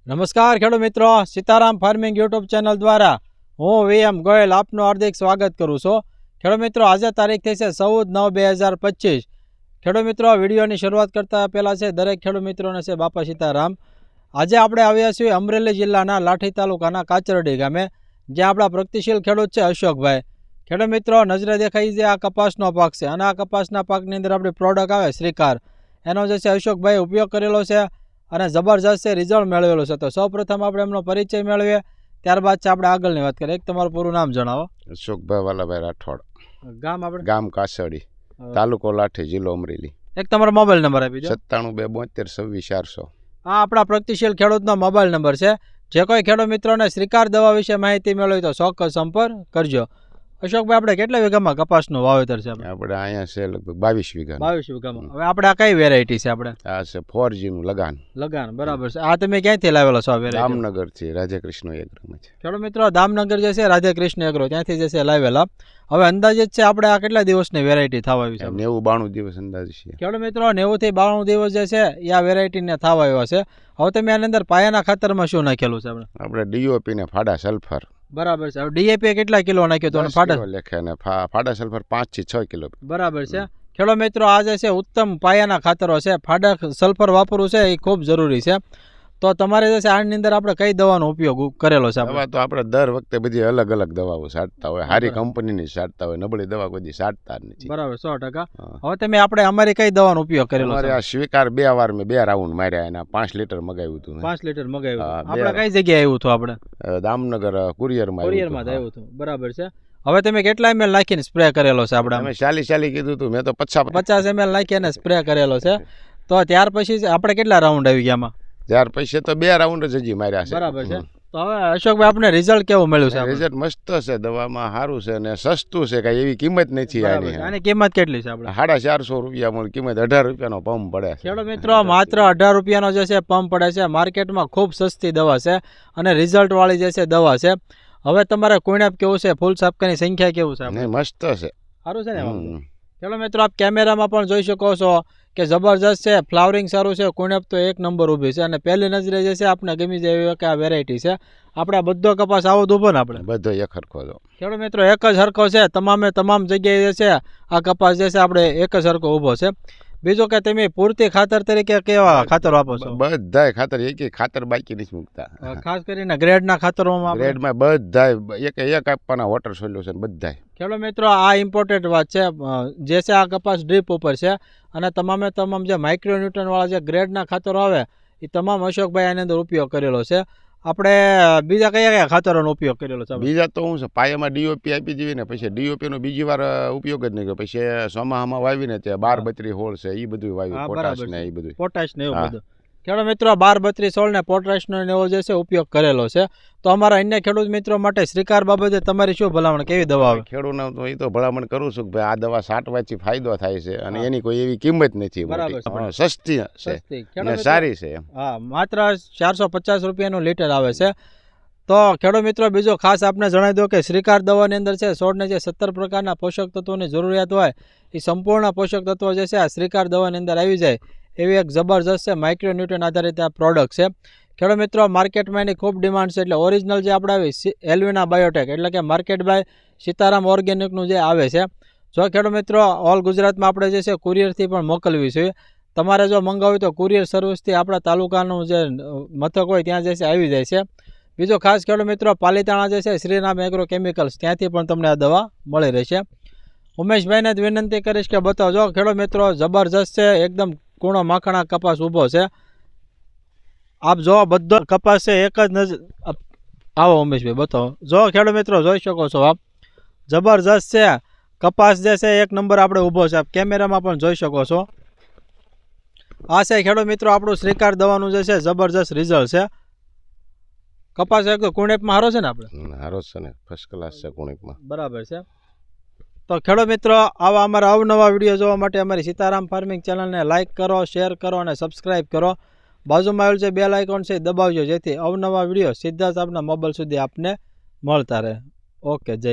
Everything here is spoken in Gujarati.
નમસ્કાર ખેડૂત મિત્રો, સીતારામ ફાર્મિંગ યુટ્યુબ ચેનલ દ્વારા હું VM ગોયલ આપનું હાર્દિક સ્વાગત કરું છું। ખેડૂત મિત્રો, આજે તારીખ થઈ છે 14/9/2025। ખેડૂત મિત્રો, વિડીયોની શરૂઆત કરતા પહેલાં છે દરેક ખેડૂત મિત્રોને છે બાપા સીતારામ। આજે આપણે આવ્યા છીએ અમરેલી જિલ્લાના લાઠી તાલુકાના કાચરડી ગામે, જ્યાં આપણા પ્રગતિશીલ ખેડૂત છે અશોકભાઈ। ખેડૂત મિત્રો, નજરે દેખાઈ જે આ કપાસનો પાક છે અને આ કપાસના પાકની અંદર આપણી પ્રોડક્ટ આવે શ્રીકાર, એનો જે છે અશોકભાઈ ઉપયોગ કરેલો છે અને જબરજસ્ત છે રિઝલ્ટ મેળવેલું છે। તો સૌપ્રથમ આપણે એમનો પરિચય મેળવીએ, ત્યારબાદ છે આપણે આગળની વાત કરીએ। એક તમારું પૂરું નામ જણાવો। અશોકભાઈ વાલાભાઈ રાઠોડ, ગામ આપણે ગામ કાસડી, તાલુકો લાઠી, જિલ્લો અમરેલી। એક તમારો મોબાઈલ નંબર આપી દો। 97 272 26 400। આ આપણા પ્રગતિશીલ ખેડૂતનો મોબાઈલ નંબર છે। જે કોઈ ખેડૂત મિત્રોને શ્રીકાર દવા વિશે માહિતી મેળવી તો ચોક્કસ સંપર્ક કરજો। અશોકભાઈ, આપણે કેટલા વીઘામાં કપાસનું વાવેતર છે? આપણે અહીંયા છે લગભગ 22 વીઘા। 22 વીઘામાં। હવે આપણે આ કઈ વેરાયટી છે? આપણે આ છે 4G નું લગાન। લગાન, બરાબર છે। આ તમે ક્યાંથી લાવેલો છો આ વેરાયટી? દામનગર થી રાધાકૃષ્ણ એગ્રોમાં છે। ખેડૂત મિત્રો, દામનગર જે છે રાધાકૃષ્ણ એગ્રો, ત્યાંથી જે છે લાવેલા। હવે અંદાજિત છે આપણે આ કેટલા દિવસની વેરાયટી થવા આવી છે? 90-92 દિવસ અંદાજ છે। ખેડૂત મિત્રો, 90 થી 92 દિવસ જે છે એ આ વેરાયટીને થવા આવ્યા છે। હવે તમે આની અંદર પાયાના ખાતરમાં શું નાખેલું છે? આપણે DOP ને ફાડા સલ્ફર। બરાબર છે। હવે DAP કેટલા કિલો નાખ્યો તો? ફાડા લેખે ને ફાડા સલ્ફર 5 થી 6 કિલો। બરાબર છે। ખેડૂત મિત્રો, આ જે છે ઉત્તમ પાયાના ખાતરો છે। ફાડા સલ્ફર વાપરવું છે એ ખૂબ જરૂરી છે। તો તમારે જે છે આની અંદર આપણે કઈ દવાનો ઉપયોગ કરેલો છે? દવા તો આપણે દર વખતે બધી અલગ અલગ દવાઓ છાંટતા હોય, સારી કંપનીની છાંટતા હોય, નબળી દવા કોઈ છાંટતા નથી। બરાબર, 100%। હવે તમે આપણે અમારી કઈ દવાનો ઉપયોગ કરેલો છે? આ સ્વીકાર 2 વાર મેં 2 રાઉન્ડ માર્યા, એના 5 લીટર મગાવ્યું હતું। 5 લીટર મગાવ્યું આપણે કઈ જગ્યાએ આવ્યું હતું? આપણે દામનગર કુરિયરમાં આવ્યું હતું। બરાબર છે। હવે તમે કેટલા ml નાખીને સ્પ્રે કરેલો છે? આપણે અમે 40 કીધું હતું, મેં તો 50 ml નાખીને સ્પ્રે કરેલો છે। તો ત્યાર પછી આપણે કેટલા રાઉન્ડ આવી ગયા? ત્યાર પછી તો 2 રાઉન્ડ જ હજી માર્યા છે। બરાબર છે। તો હવે અશોકભાઈ, આપણે રિઝલ્ટ કેવું મળ્યું છે? રિઝલ્ટ મસ્ત છે, દવામાં સારું છે અને સસ્તું છે, કઈ એવી કિંમત નથી આની। આની કિંમત કેટલી છે? આપણે 450 રૂપિયા મળી કિંમત, 18 રૂપિયાનો પંપ પડે છે। ખેડૂત મિત્રો, માત્ર 18 રૂપિયાનો જે છે પંપ પડે છે। માર્કેટમાં ખૂબ સસ્તી દવા છે અને રિઝલ્ટ વાળી જે છે દવા છે। હવે તમારે કુણ્યાપ કેવું છે? ફૂલ સાપકાની સંખ્યા કેવું છે? નહીં, મસ્ત છે, સારું છે ને? ખેડૂત મિત્રો, આપ કેમેરામાં પણ જોઈ શકો છો કે જબરજસ્ત છે, ફ્લાવરિંગ સારું છે, કુણ્યાપ તો એક નંબર ઊભી છે અને પહેલી નજરે જે છે આપણે ગમી જાય કે આ વેરાયટી છે। આપણે બધો કપાસ આવો જ ઊભો ને? આપણે બધો એક હરખો જો ખેડૂત મિત્રો, એક જ હરખો છે, તમામ જગ્યાએ જે છે આ કપાસ જે છે આપણે એક જ હરખો ઊભો છે। બીજું કે તમે પૂરતી ખાતર તરીકે કેવા ખાતર વાપરો છો? બધાય ખાતર, એક ખાતર બાકી નથી મૂકતા। ખાસ કરીને ગ્રેડના ખાતરોમાં બધાય એક આપવાના વોટર સોલ્યુશન બધાય। ખેડૂત મિત્રો, આ ઇમ્પોર્ટન્ટ વાત છે, જે છે આ કપાસ ડ્રીપ ઉપર છે અને તમામ જે માઇક્રોન્યુટ્રન વાળા જે ગ્રેડના ખાતરો આવે એ તમામ અશોકભાઈ આની અંદર ઉપયોગ કરેલો છે। આપણે બીજા કયા ખાતરોનો ઉપયોગ કરેલો છે? બીજા તો હું છે, પાયામાં DOP આપી દેવી ને પછી DOP નો બીજી વાર ઉપયોગ જ નહીં કર્યો। પછી સોમાહામાં વાવીને ત્યાં 12-32-16 છે એ બધું વાવ્યું, પોટાશ ને એ બધું, પોટાશ ને એવું બધું। ખેડૂત મિત્રો, 12-32-16 ને પોટાશનો એવો જે છે ઉપયોગ કરેલો છે। તો અમારા અન્ય ખેડૂત મિત્રો માટે શ્રીકાર બાબતે તમારી શું ભલામણ, કેવી દવા આવે? ખેડૂતને તો એ તો ભલામણ કરું છું કે ભાઈ આ દવા છાંટવાથી ફાયદો થાય છે અને એની કોઈ એવી કિંમત નથી, સસ્તી છે અને સારી છે। હા, માત્ર 450 રૂપિયાનું લીટર આવે છે। તો ખેડૂત મિત્રો, બીજો ખાસ આપને જણાવી દો કે શ્રીકાર દવાની અંદર છે છોડને જે 17 પ્રકારના પોષક તત્વોની જરૂરિયાત હોય એ સંપૂર્ણ પોષક તત્વો જે છે આ શ્રીકાર દવાની અંદર આવી જાય એવી એક જબરજસ્ત છે માઇક્રોન્યુટ્રન આધારિત આ પ્રોડક્ટ છે। ખેડૂત મિત્રો, માર્કેટમાં એની ખૂબ ડિમાન્ડ છે, એટલે ઓરિજિનલ જે આપણે આવી એલ્વિના બાયોટેક એટલે કે માર્કેટ બાય સીતારામ ઓર્ગેનિકનું જે આવે છે। જો ખેડૂત મિત્રો, ઓલ ગુજરાતમાં આપણે જે છે કુરિયરથી પણ મોકલવી છે। તમારે જો મંગાવવી તો કુરિયર સર્વિસથી આપણા તાલુકાનું જે મથક હોય ત્યાં જે છે આવી જાય છે। બીજો ખાસ ખેડૂત મિત્રો, પાલીતાણા જે છે શ્રીરામ એગ્રો કેમિકલ્સ, ત્યાંથી પણ તમને આ દવા મળી રહેશે। ઉમેશભાઈને જ વિનંતી કરીશ કે બતાવજો ખેડૂત મિત્રો, જબરજસ્ત છે, એકદમ કૂણો માખણા કપાસ ઊભો છે। આપ જો બધો કપાસ છે એક જ નજર, આવો ઉમેશભાઈ બતાવો, જો ખેડૂત મિત્રો જોઈ શકો છો આપ, જબરજસ્ત છે કપાસ જે છે એક નંબર આપણે ઊભો છે, આપ કેમેરામાં પણ જોઈ શકો છો। આ છે ખેડૂત મિત્રો આપણું શ્રીકાર દવાનું જે છે જબરજસ્ત રિઝલ્ટ છે। કપાસ એક તો કુણેપમાં હારો છે ને? આપણે હારો છે ને, ફર્સ્ટ ક્લાસ છે કુણેપમાં। બરાબર છે। તો ખેડૂત મિત્રો, આવા અમારા અવનવા વિડીયો જોવા માટે અમારી સીતારામ ફાર્મિંગ ચેનલને લાઇક કરો, શેર કરો અને સબસ્ક્રાઈબ કરો। બાજુમાં આવેલ જે બેલ આઇકોન છે દબાવજો, જેથી અવનવા વિડીયો સીધા જ આપના મોબાઈલ સુધી આપને મળતા રહે। ઓકે, જય